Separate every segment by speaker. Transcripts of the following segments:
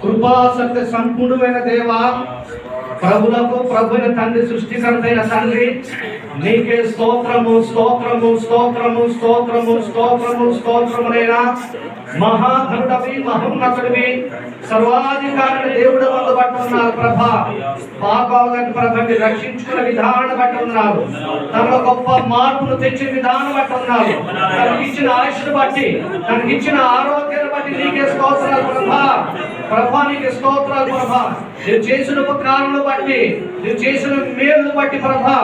Speaker 1: కృపా సత్య సంపూర్ణమైన దేవ, ప్రభులకు ప్రభుని తండ్రి, సృష్టికర్తైన తండ్రి, నీకే స్తోత్రము స్తోత్రము స్తోత్రము స్తోత్రము స్తోత్రము స్తోత్రమునైనా. మహాధనుడవి, మహోన్నతుడివి, సర్వాధికారుని దేవుడు వల్ల బట్టి ఉన్నారు ప్రభా. పాపాలని ప్రభుని రక్షించుకున్న విధానం బట్టి ఉన్నారు. తనలో గొప్ప మార్పును తెచ్చే విధానం బట్టి ఉన్నారు. తనకిచ్చిన ఆయుష్ను బట్టి, తనకిచ్చిన ఆరోగ్యాన్ని బట్టి నీకే స్తోత్రాలు ప్రభా. ప్రభా నీకే స్తోత్రాలు ప్రభా. నువ్వు చేసిన ఉపకారాలను బట్టి, నువ్వు చేసిన మేలును బట్టి ప్రభా,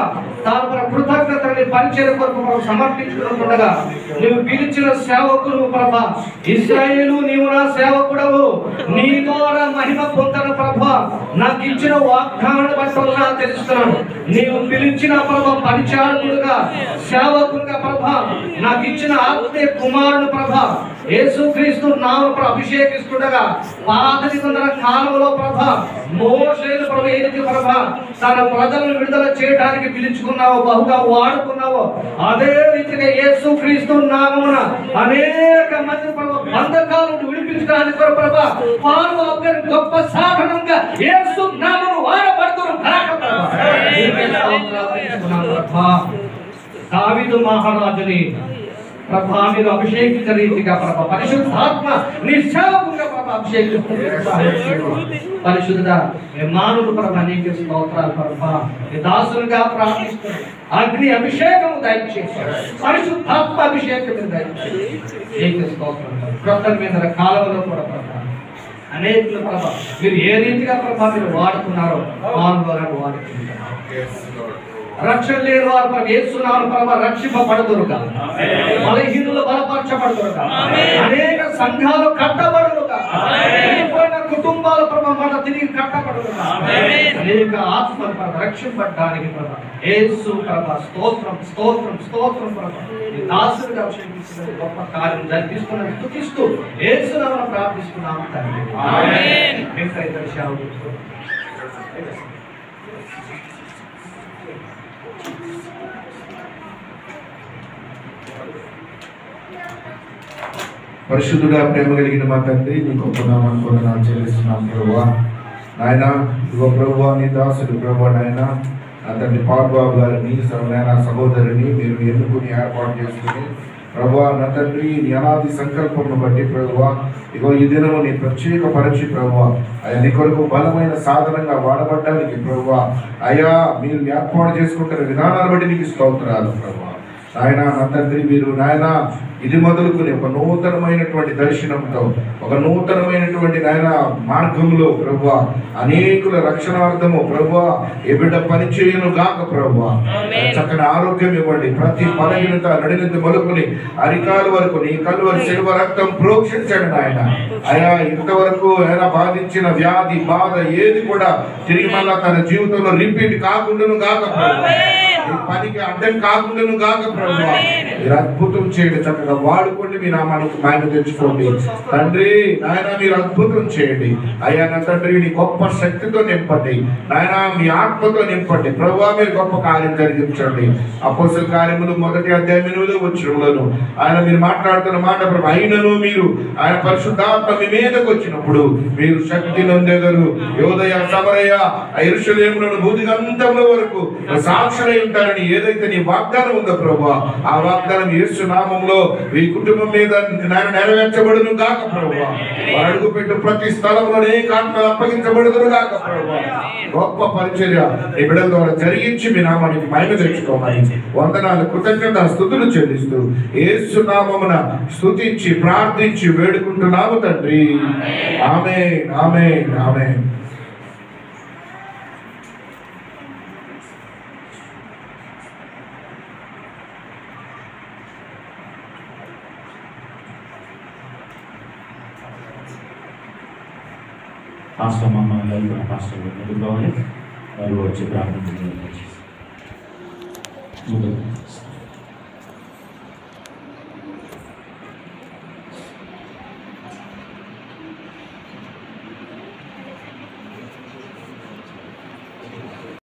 Speaker 1: తాను కృతజ్ఞతని పరిచయం కొరకు సమర్పించుకుంటుండగా నువ్వు పిలిచిన సేవకులు ప్రభా. ఇశ్రాయేలు, నీవు నా సేవకుడవు, నీ ద్వారా మహిమ పొందన ప్రభా. నాకు ఇచ్చిన వాగ్దానాన్ని బట్టి తెలుస్తున్నాను. నీవు పిలిచిన ప్రభా పరిచారకుడుగా, సేవకుడుగా ప్రభా, నాకు ఇచ్చిన ఆత్మీయ కుమారుడు ప్రభా యేసుక్రీస్తు నామమున అభిషేకిస్తుండగా పాతది కొందర కాలంలో ప్రభా మోషేను ప్రభా ఏది ప్రభా తన ప్రజలను విడుదల చేయడానికి పిలుచుకున్నావో, బహుగా వాడుకున్నావో, అదే రీతిగా యేసుక్రీస్తు నామమున అనేక మంది ప్రభా బంధకాలను విడిపించడానికి ప్రభా వారు గొప్ప సాధనంగా యేసు నామమును వాడబడుతున్న ప్రభా. దావీదు మహారాజుని ప్రభా మీరు అభిషేకించిన రీతిగా ప్రభా పరిశుద్ధాత్మ నీ సేవకునిగా ప్రభా అభిషేకిస్తున్నారు. పరిశుద్ధ మానవుడు ప్రభా నీకే స్తోత్రాలు ప్రభా. నీ దాసునిగా ప్రార్థిస్తున్నాను, అగ్ని అభిషేకము దయచేశారు, పరిశుద్ధాత్మ అభిషేకం దయచేసి నీకే స్తోత్రాలు. క్రొత్త మీద కాలంలో కూడా ప్రభా అనేకులు ప్రభా మీరు ఏ రీతిగా ప్రభా మీరు వాడుతున్నారో మానవులను వాడుతున్నారు. రక్షణ లేని వారు యేసునామమున ప్రభా రక్షింపబడుదురుగా, బలహీనులు బలపరచబడుదురుగా, అనేక సంఘాలు కట్టబడుదురుగా, కుటుంబాల ప్రభా మన తిరిగి కట్టబడుదురుగా, అనేక ఆత్మలు ప్రభా రక్షింపబడడానికి ప్రభా యేసు ప్రభా స్తోత్రం స్తోత్రం స్తోత్రం ప్రభా. ఈ దాసుడిగా అభిషేకించిన గొప్ప కార్యం జరిపిస్తున్నది స్తుతిస్తూ యేసునామమున ప్రార్థిస్తున్నాము తండ్రి. ఆమేన్.
Speaker 2: పరిశుద్ధుడా, ప్రేమ కలిగిన మా తండ్రి, నీ గొప్ప నామాన్ని వందనాలు చెల్లిస్తున్నాం ప్రభువా. నాయన ఇదిగో ప్రభువా నీ దాసుడు ప్రభువా నాయన నా తండ్రి పాల్బాబు గారిని నాయన సహోదరిని మీరు ఎన్నుకుని ఏర్పాటు చేసుకుని ప్రభువా నా తండ్రి నీ అనాది సంకల్పమును బట్టి ప్రభువా ఇగో ఈ దినము నీ ప్రత్యేక పరిచి ప్రభువా అయ్యా నీ కొరకు బలమైన సాధనంగా వాడబడ్డానికి ప్రభువా అయ్యా మీరు ఏర్పాటు చేసుకుంటున్న విధానాన్ని బట్టి నీకు స్తోత్రాలు ప్రభువా. నాయన నా తండ్రి మీరు నాయన ఇది మొదలుకుని ఒక నూతనమైనటువంటి దర్శనంతో, ఒక నూతనమైనటువంటి నాయన మార్గంలో ప్రభువా అనేకుల రక్షణార్థము ప్రభువా ఏ బిడ్డ పని చేయను గాక ప్రభువా. చక్కని ఆరోగ్యం ఇవ్వండి, ప్రతి బలహీనత నడినంత మొదలుకుని అరికాలు వరకు నీ కలువరి శిలువ రక్తం ప్రోక్షించండి నాయన. అయా ఇంతవరకు ఆయన బాధించిన వ్యాధి బాధ ఏది కూడా తిరిగి మళ్ళా తన జీవితంలో రిపీట్ కాకుండాను గాక ప్రభువా, పనికి అడ్డం కాకుండాను గాక ప్రభువా. మీరు అద్భుతం చేయండి, చక్కగా వాడుకోండి, మీ నామానికి మహిమ తెచ్చుకోండి తండ్రి. నాయన మీరు అద్భుతం చేయండి అయ్యా నా తండ్రి, నీ గొప్ప శక్తితో నింపండి నాయన, మీ ఆత్మతో నింపండి ప్రభువా. మీరు గొప్ప కార్యం జరిగించండి. అపోస్తల కార్యములు 1వ అధ్యాయం 8వ వచనంలోను ఆయన మీరు మాట్లాడుతున్న మాట ప్రభు, అయినను మీరు ఆయన పరిశుద్ధాత్మ మీ మీదకు వచ్చినప్పుడు మీరు శక్తి నొందెదరు, యోదయ సమరయ యెరూషలేములోను భూదిగంతముల వరకు సాక్షులై ఉంటారని ఏదైతే నీ వాగ్దానం ఉందో ప్రభువా, ఆ వాగ్దానం యేసు నామములో ఈ కుటుంబం మీద నెరవేర్చబడును గాక ప్రభువా. వారు అడుగుపెట్టు ప్రతి స్థలంలో అనేక ఆత్మలు అప్పగించబడుదురు గాక ప్రభువా. గొప్ప పరిచర్య ఈ బిడ్డల ద్వారా జరిగించి మీ నామానికి మహిమ తెచ్చుకోమని వందనాలు కృతజ్ఞత స్తుతులు చెల్లిస్తూ యేసు నామమున స్తుతించి ప్రార్థించి వేడుకుంటున్నాము తండ్రి. ఆమేన్ ఆమేన్ ఆమేన్.
Speaker 3: పాస్టర్ మమ్మ లైవ్ పాస్టర్ ముందుకు రావాలి, వారు వచ్చి ప్రార్థన ముందు